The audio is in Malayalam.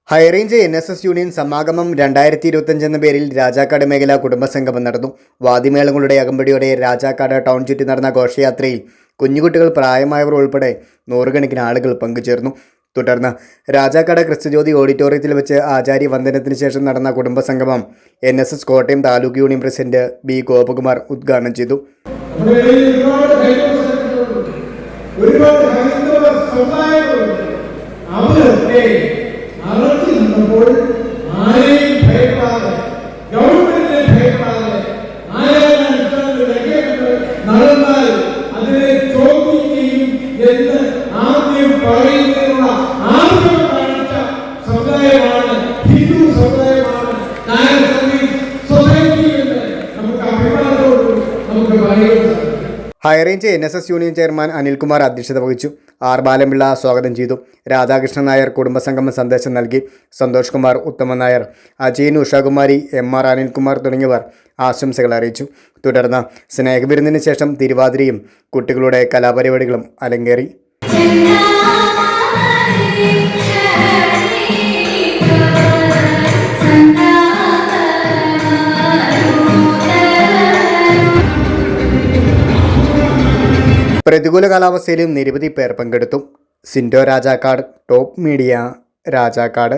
ഹൈറേഞ്ച് NSS യൂണിയൻ സമാഗമം 2025 എന്ന പേരിൽ രാജാക്കാട് മേഖല കുടുംബസംഗമം നടന്നു. വാദ്യമേളങ്ങളുടെ അകമ്പടിയോടെ രാജാക്കാട് ടൗൺ ചുറ്റി നടന്ന ഘോഷയാത്രയിൽ കുഞ്ഞുകുട്ടികൾ, പ്രായമായവർ ഉൾപ്പെടെ നൂറുകണക്കിന് ആളുകൾ പങ്കുചേർന്നു. തുടർന്ന് രാജാക്കാട് ക്രിസ്തുജ്യോതി ഓഡിറ്റോറിയത്തിൽ വെച്ച് ആചാര്യ വന്ദനത്തിന് ശേഷം നടന്ന കുടുംബസംഗമം NSS Kottayam taluk union president B. Gopakumar ഉദ്ഘാടനം ചെയ്തു. അപ്പോൾ ആരെയും ഭയപ്പെടാതെ, ഗവൺമെന്റിനെ ഭയപ്പെടാതെ, നടന്നാൽ അതിനെ ചോദ്യം ചെയ്യും എന്ന് ആദ്യം പറയുന്നതിനുള്ള ആദ്യം കാണിച്ച സമുദായമാണ് ഹിന്ദു സമുദായമാണ്. നായർ സർവീസ് സൊസൈറ്റി എന്ന് നമുക്ക് അഭിമാനത്തോട് നമുക്ക് പറയുക. High range NSS union chairman Anilkumar അധ്യക്ഷത വഹിച്ചു. R. ബാലൻപിള്ള സ്വാഗതം ചെയ്തു. രാധാകൃഷ്ണൻ നായർ കുടുംബസംഗമ സന്ദേശം നൽകി. സന്തോഷ് കുമാർ, ഉത്തമൻ നായർ, അജയൻ, ഉഷാകുമാരി, MR അനിൽകുമാർ തുടങ്ങിയവർ ആശംസകൾ അറിയിച്ചു. തുടർന്ന് സ്നേഹവിരുന്നിന് ശേഷം തിരുവാതിരയും കുട്ടികളുടെ കലാപരിപാടികളും അലങ്കേറി. പ്രതികൂല കാലാവസ്ഥയിലും നിരവധി പേർ പങ്കെടുത്തു. Sindo Rajakkad, top media, Rajakkad.